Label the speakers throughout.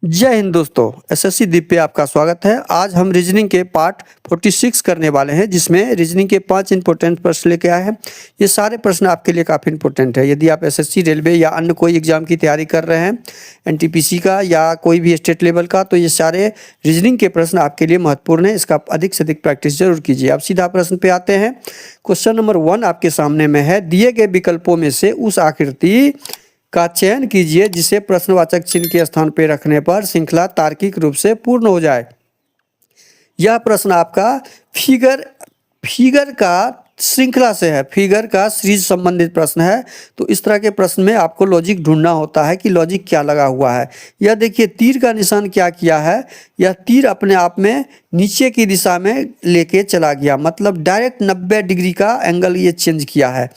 Speaker 1: जय हिंद दोस्तों, एसएससी दीप पे आपका स्वागत है। आज हम रीजनिंग के पार्ट 46 करने वाले हैं, जिसमें रीजनिंग के 5 इंपॉर्टेंट प्रश्न लेके आए हैं। ये सारे प्रश्न आपके लिए काफ़ी इंपॉर्टेंट है। यदि आप एसएससी, रेलवे या अन्य कोई एग्जाम की तैयारी कर रहे हैं, एनटीपीसी का या कोई भी स्टेट लेवल का, तो ये सारे रीजनिंग के प्रश्न आपके लिए महत्वपूर्ण है। इसका अधिक से अधिक प्रैक्टिस जरूर कीजिए। अब सीधा प्रश्न पे आते हैं। क्वेश्चन नंबर 1 आपके सामने में है, दिए गए विकल्पों में से उस आकृति का चयन कीजिए जिसे प्रश्नवाचक चिन्ह के स्थान पर रखने पर श्रृंखला तार्किक रूप से पूर्ण हो जाए। यह प्रश्न आपका फिगर का श्रृंखला से है, फिगर का सीरीज संबंधित प्रश्न है। तो इस तरह के प्रश्न में आपको लॉजिक ढूंढना होता है कि लॉजिक क्या लगा हुआ है। यह देखिए, तीर का निशान क्या किया है, यह तीर अपने आप में नीचे की दिशा में लेके चला गया, मतलब डायरेक्ट 90 डिग्री का एंगल ये चेंज किया है।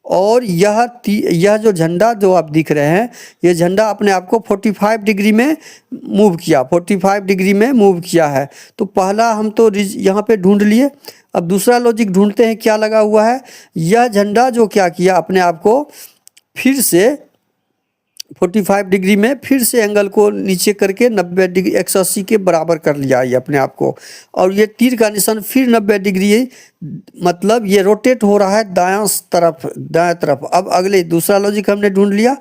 Speaker 1: और यह जो झंडा जो आप दिख रहे हैं, ये झंडा अपने आप को 45 डिग्री में मूव किया, 45 डिग्री में मूव किया है। तो पहला हम तो यहाँ पे ढूंढ लिए। अब दूसरा लॉजिक ढूंढते हैं क्या लगा हुआ है। यह झंडा जो क्या किया, अपने आप को फिर से 45 डिग्री में फिर से एंगल को नीचे करके 90 डिग्री 180 के बराबर कर लिया ये अपने आप को। और ये तीर का निशान फिर 90 डिग्री, मतलब ये रोटेट हो रहा है दायां तरफ। अब अगले दूसरा लॉजिक हमने ढूंढ लिया।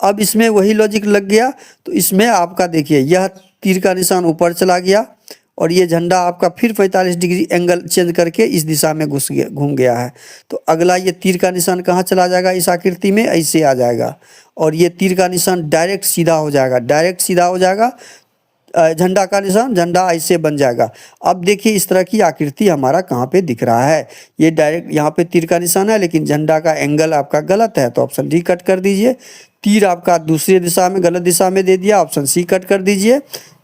Speaker 1: अब इसमें वही लॉजिक लग गया। तो इसमें आपका देखिए, यह तीर का निशान ऊपर चला गया और ये झंडा आपका फिर 45 डिग्री एंगल चेंज करके इस दिशा में घूम गया है। तो अगला ये तीर का निशान कहाँ चला जाएगा, इस आकृति में ऐसे आ जाएगा। और ये तीर का निशान डायरेक्ट सीधा हो जाएगा, झंडा का निशान, झंडा ऐसे बन जाएगा। अब देखिए इस तरह की आकृति हमारा कहाँ पे दिख रहा है। ये डायरेक्ट यहाँ पे तीर का निशान है, लेकिन झंडा का एंगल आपका गलत है, तो ऑप्शन डी कट कर दीजिए। तीर आपका दूसरी दिशा में, गलत दिशा में दे दिया, ऑप्शन सी कट कर दीजिए।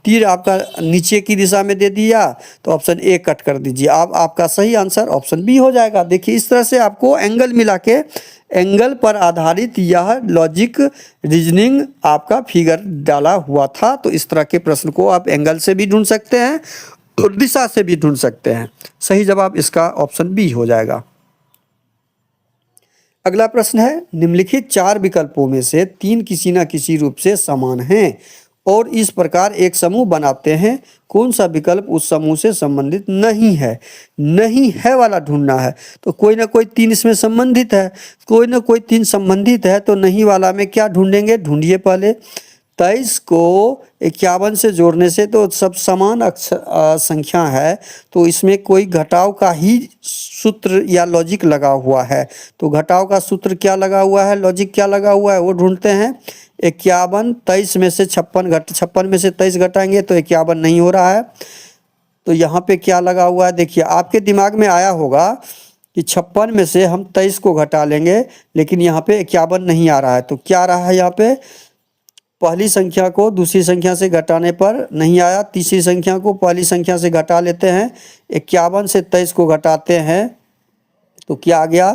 Speaker 1: तीर आपका नीचे की दिशा में दे दिया, तो ऑप्शन ए कट कर दीजिए। अब आपका सही आंसर ऑप्शन बी हो जाएगा। देखिए इस तरह से आपको एंगल मिला के, एंगल पर आधारित यह लॉजिक रीजनिंग आपका फिगर डाला हुआ था। तो इस तरह के प्रश्न को आप एंगल से भी ढूंढ सकते हैं और दिशा से भी ढूंढ सकते हैं। सही जवाब इसका ऑप्शन बी हो जाएगा। अगला प्रश्न है, निम्नलिखित 4 विकल्पों में से 3 किसी न किसी रूप से समान हैं और इस प्रकार एक समूह बनाते हैं। कौन सा विकल्प उस समूह से संबंधित नहीं है वाला ढूंढना है। तो कोई ना कोई 3 इसमें संबंधित है, कोई ना कोई 3 संबंधित है। तो नहीं वाला में क्या ढूंढेंगे, ढूंढिए पहले। 23 को 51 से जोड़ने से तो सब समान संख्या है, तो इसमें कोई घटाव का ही सूत्र या लॉजिक लगा हुआ है। तो घटाव का सूत्र क्या लगा हुआ है, लॉजिक क्या लगा हुआ है, वो ढूंढते हैं। 51, 23 में से 56 में से 23 घटाएंगे तो 51 नहीं हो रहा है। तो यहाँ पे क्या लगा हुआ है, देखिए आपके दिमाग में आया होगा कि 56 में से हम 23 को घटा लेंगे, लेकिन यहाँ पे 51 नहीं आ रहा है। तो क्या रहा है, यहाँ पे पहली संख्या को दूसरी संख्या से घटाने पर नहीं आया, तीसरी संख्या को पहली संख्या से घटा लेते हैं। 51 से 23 को घटाते हैं तो क्या आ गया।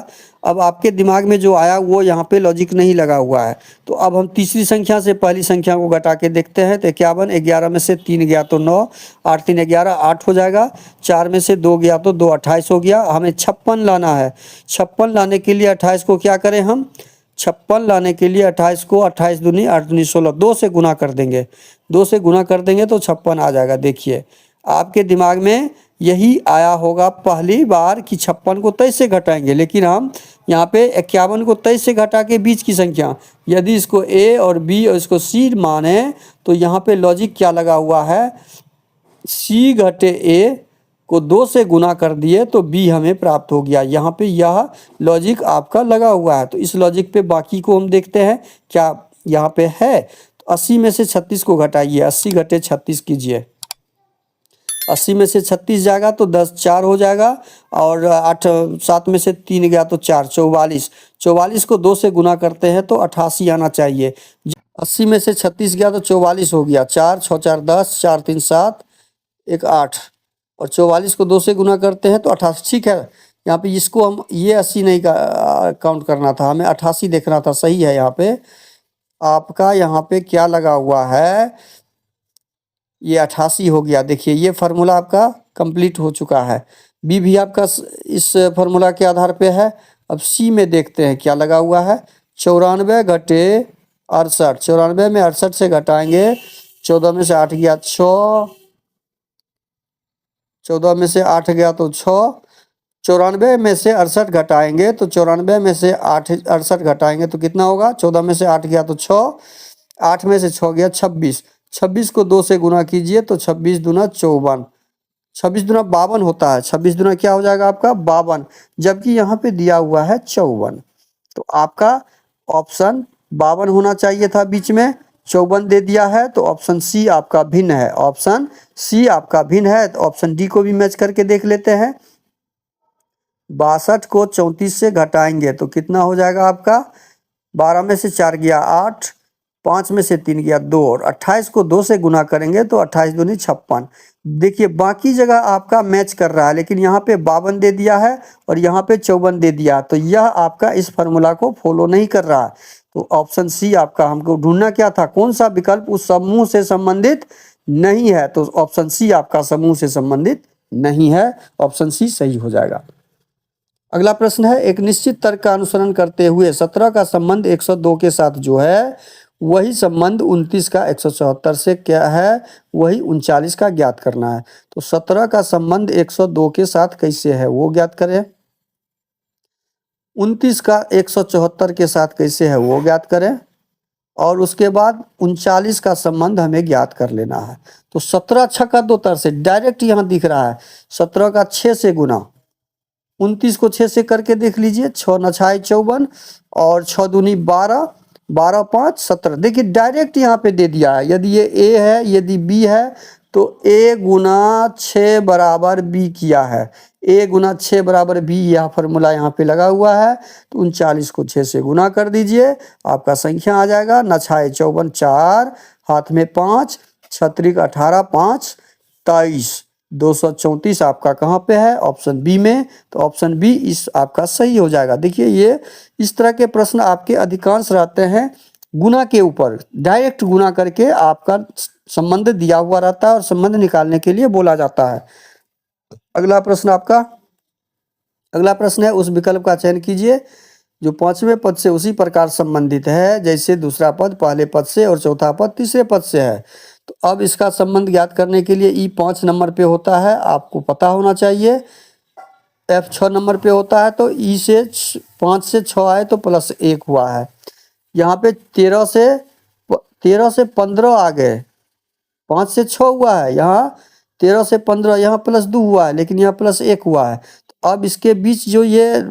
Speaker 1: अब आपके दिमाग में जो आया वो यहाँ पे लॉजिक नहीं लगा हुआ है। तो अब हम तीसरी संख्या से पहली संख्या को घटा के देखते हैं। तो 51, 11 में से 3 गया तो 9, 8 3 11, 8 हो जाएगा। 4 में से 2 गया तो 2, 28 हो गया। हमें 56 लाना है। 56 लाने के लिए 28 को क्या करें हम, 56 लाने के लिए 28 को 28 दूनी 8 दूनी 16, 2 से गुना कर देंगे। 2 से गुना कर देंगे तो 56 आ जाएगा। देखिए आपके दिमाग में यही आया होगा पहली बार कि 56 को 23 से घटाएंगे, लेकिन हम यहाँ पे 51 को 23 से घटा के बीच की संख्या, यदि इसको ए और बी और इसको सी माने तो यहाँ पे लॉजिक क्या लगा हुआ है, सी घटे ए को 2 से गुना कर दिए तो बी हमें प्राप्त हो गया। यहाँ पे यह लॉजिक आपका लगा हुआ है। तो इस लॉजिक पे बाकी को हम देखते हैं क्या यहाँ पे है। तो 80 में से 36 को घटाइए, 80 घटे 36 कीजिए। 80 में से 36 जाएगा तो 10 4 हो जाएगा, और 8 7 में से 3 गया तो 4, 44। 44 को 2 से गुना करते हैं तो 88 आना चाहिए। 80 में से 36 गया तो 44 हो गया। 4 6 4 10, 4 3 7, 1 8, और 44 को 2 से गुना करते हैं तो 88। ठीक है, यहाँ पे इसको हम ये 80 नहीं काउंट करना था, हमें 88 देखना था। सही है, यहाँ पे आपका यहाँ पे क्या लगा हुआ है, ये 88 हो गया। देखिए ये फार्मूला आपका कंप्लीट हो चुका है। बी भी आपका इस फार्मूला के आधार पे है। अब सी में देखते हैं क्या लगा हुआ है, 94 घटे 68। 94 में 68 से घटाएंगे 14 में से 8 गया 6, 14 में से 8 गया तो 6, 94 में से 68 घटाएंगे तो 94 में से 68 घटाएंगे तो कितना होगा? 14 में से 8 गया तो 6, 8 में से 6 गया 26, 26 को 2 से गुना कीजिए तो 26 दूना 54, 26 दूना 52 होता है, 26 दूना क्या हो जाएगा आपका? 52, जबकि यहाँ पे दिया हुआ है 54। तो आपका ऑप्शन 52 होना चाहिए था बीच में, 54 दे दिया है, तो ऑप्शन सी आपका भिन्न है, ऑप्शन सी आपका भिन्न है। तो ऑप्शन डी को भी मैच करके देख लेते हैं। 62 को 34 से घटाएंगे तो कितना हो जाएगा आपका? 12 में से 4 गया 8, 5 में से 3 गया 2, और 28 को 2 से गुना करेंगे तो 28 दूनी 56। देखिए बाकी जगह आपका मैच कर रहा है, लेकिन यहाँ पे 52 दे दिया है और यहाँ पे 54 दे दिया, तो यह आपका इस फार्मूला को फॉलो नहीं कर रहा है। तो ऑप्शन सी आपका, हमको ढूंढना क्या था? कौन सा विकल्प उस समूह से संबंधित नहीं है? तो ऑप्शन सी आपका समूह से संबंधित नहीं है, ऑप्शन सी सही हो जाएगा। अगला प्रश्न है, एक निश्चित तर्क का अनुसरण करते हुए 17 का संबंध 102 के साथ जो है वही संबंध 29 का 174 से क्या है, वही 39 का ज्ञात करना है। तो 17 का संबंध 102 के साथ कैसे है वो ज्ञात करें, 29 का 174 के साथ कैसे है वो ज्ञात करें, और उसके बाद 39 का संबंध हमें ज्ञात कर लेना है। तो 17 छक्का 2 तर से डायरेक्ट यहाँ दिख रहा है, 17 का 6 से गुना, 29 को 6 से करके देख लीजिए, 6 न 6 54 और 6 दूनी 12, 12 5 17। देखिए डायरेक्ट यहाँ पे दे दिया है, यदि ये ए है यदि बी है तो ए गुना 6 बराबर बी किया है, ए गुना 6 बराबर बी, यह फार्मूला यहाँ पे लगा हुआ है। तो 39 को 6 से गुना कर दीजिए, आपका संख्या आ जाएगा, न 6 54 4, हाथ में 5, छत्रिक 18 5 23, 234 आपका कहाँ पे है? ऑप्शन बी में। तो ऑप्शन बी इस आपका सही हो जाएगा। देखिए ये इस तरह के प्रश्न आपके अधिकांश रहते हैं गुना के ऊपर, डायरेक्ट गुना करके आपका संबंध दिया हुआ रहता है और संबंध निकालने के लिए बोला जाता है। अगला प्रश्न आपका, अगला प्रश्न है, उस विकल्प का चयन कीजिए जो 5वें पद से उसी प्रकार संबंधित है जैसे दूसरा पद पहले पद से और चौथा पद तीसरे पद से है। तो अब इसका संबंध ज्ञात करने के लिए ई 5 नंबर पे होता है, आपको पता होना चाहिए। एफ 6 नंबर पे होता है, तो ई से 5 से 6 आए तो +1 हुआ है। यहाँ पे 13 से 15 आ गए, 5 से 6 हुआ है, यहाँ 13 से 15, यहाँ +2 हुआ है, लेकिन यहाँ +1 हुआ है। तो अब इसके बीच जो ये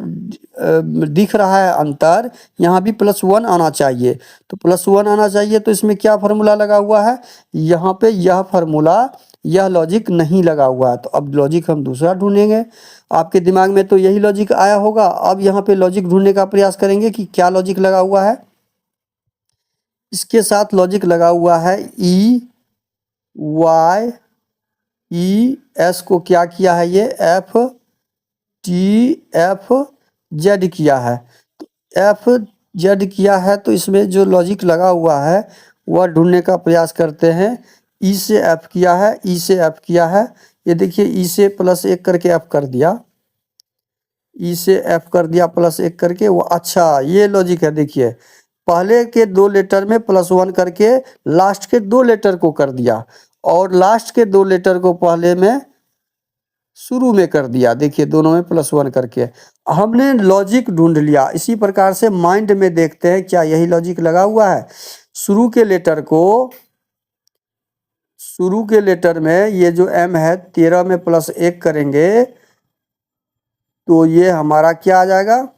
Speaker 1: दिख रहा है अंतर, यहाँ भी +1 आना चाहिए। तो +1 आना चाहिए, तो इसमें क्या फार्मूला लगा हुआ है? यहाँ पे यह फार्मूला, यह लॉजिक नहीं लगा हुआ है। तो अब लॉजिक हम दूसरा ढूंढेंगे। आपके दिमाग में तो यही लॉजिक आया होगा, अब यहाँ पे लॉजिक ढूंढने का प्रयास करेंगे कि क्या लॉजिक लगा हुआ है। इसके साथ लॉजिक लगा हुआ है ई वाई ई एस को क्या किया है, ये एफ टी एफ जेड किया है। तो एफ जेड किया है, तो इसमें जो लॉजिक लगा हुआ है वह ढूंढने का प्रयास करते हैं। ई से एफ किया है, ई से एफ किया है, ये देखिए ई से +1 करके एफ कर दिया, ई से एफ कर दिया +1 करके वो, अच्छा ये लॉजिक है। देखिए पहले के 2 लेटर में +1 करके लास्ट के 2 लेटर को कर दिया, और लास्ट के 2 लेटर को पहले में शुरू में कर दिया। देखिए दोनों में +1 करके हमने लॉजिक ढूंढ लिया। इसी प्रकार से माइंड में देखते हैं क्या यही लॉजिक लगा हुआ है। शुरू के लेटर को, शुरू के लेटर में ये जो m है 13 में +1 करेंगे तो ये हमारा क्या आ जाएगा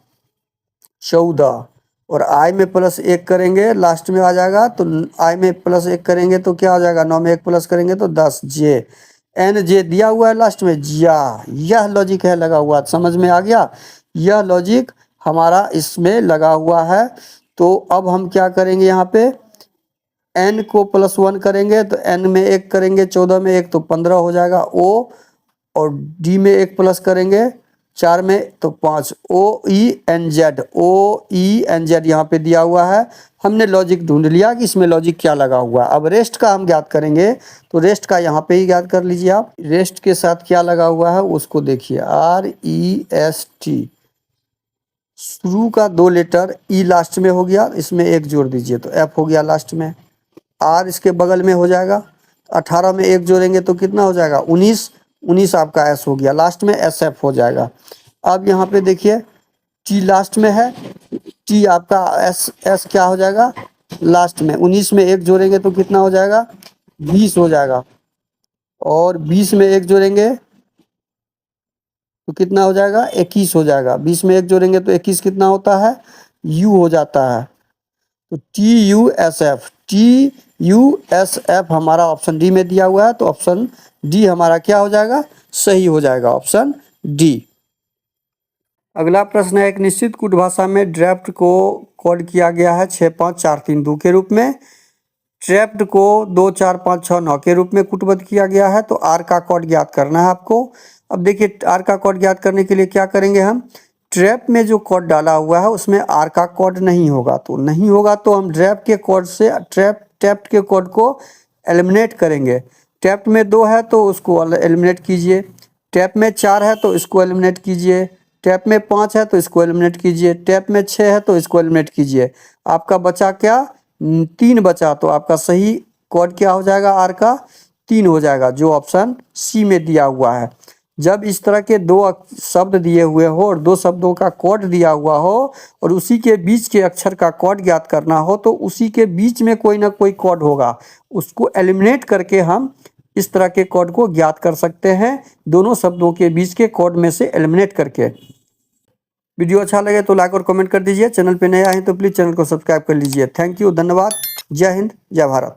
Speaker 1: 14, और i में +1 करेंगे लास्ट में आ जाएगा, तो i में +1 करेंगे तो क्या हो जाएगा, 9 में 1 प्लस करेंगे तो 10, जे एन जे दिया हुआ है लास्ट में जिया। यह लॉजिक है लगा हुआ, समझ में आ गया, यह लॉजिक हमारा इसमें लगा हुआ है। तो अब हम क्या करेंगे, यहाँ पे n को +1 करेंगे तो n में 1 करेंगे, 14 में 1 तो 15 हो जाएगा o, और d में 1 प्लस करेंगे 4 में तो 5, OENZ यहाँ पे दिया हुआ है। हमने लॉजिक ढूंढ लिया कि इसमें लॉजिक क्या लगा हुआ है। अब रेस्ट का हम ज्ञात करेंगे, तो रेस्ट का यहाँ पे ही ज्ञात कर लीजिए आप। रेस्ट के साथ क्या लगा हुआ है उसको देखिए, REST, शुरू का 2 लेटर ई लास्ट में हो गया, इसमें 1 जोड़ दीजिए तो F हो गया लास्ट में। आर इसके बगल में हो जाएगा, 18 में 1 जोड़ेंगे तो कितना हो जाएगा 19, 19 आपका एस हो गया, लास्ट में एस एफ हो जाएगा। अब यहाँ पे देखिए टी लास्ट में है, टी आपका एस क्या हो जाएगा लास्ट में, 19 में 1 जोड़ेंगे तो कितना हो जाएगा 20 हो जाएगा, और 20 में 1 जोड़ेंगे तो कितना हो जाएगा 21 हो जाएगा, 20 में 1 जोड़ेंगे तो 21 कितना होता है यू हो जाता है। तो TUSF हमारा ऑप्शन डी में दिया हुआ है, तो ऑप्शन डी हमारा क्या हो जाएगा सही हो जाएगा, ऑप्शन डी। अगला प्रश्न है, एक निश्चित कूट भाषा में ड्राफ्ट को कोड किया गया है 65432 के रूप में, ट्रैप्ड को 24569 के रूप में कूटबद्ध किया गया है। तो आर का कोड ज्ञात करना है आपको। अब देखिए आर का कोड ज्ञात करने के लिए क्या करेंगे हम, ट्रैप में जो कोड डाला हुआ है उसमें आर का कोड नहीं होगा, तो नहीं होगा तो हम ड्रैप के कोड से ट्रैप्ड के कोड को एलिमिनेट करेंगे। ट्रैप्ड में 2 है तो उसको एलिमिनेट कीजिए, ट्रैप में 4 है तो इसको एलिमिनेट कीजिए, ट्रैप में 5 है तो इसको एलिमिनेट कीजिए, ट्रैप में 6 है तो इसको एलिमिनेट कीजिए। आपका बचा क्या 3 बचा, तो आपका सही कोड क्या हो जाएगा आर का 3 हो जाएगा, जो ऑप्शन सी में दिया हुआ है। जब इस तरह के 2 शब्द दिए हुए हो और 2 शब्दों का कोड दिया हुआ हो और उसी के बीच के अक्षर का कोड ज्ञात करना हो, तो उसी के बीच में कोई ना कोई कोड होगा, उसको एलिमिनेट करके हम इस तरह के कोड को ज्ञात कर सकते हैं, दोनों शब्दों के बीच के कोड में से एलिमिनेट करके। वीडियो अच्छा लगे तो लाइक और कमेंट कर दीजिए, चैनल पे नया है तो प्लीज़ चैनल को सब्सक्राइब कर लीजिए। थैंक यू, धन्यवाद, जय हिंद, जय भारत।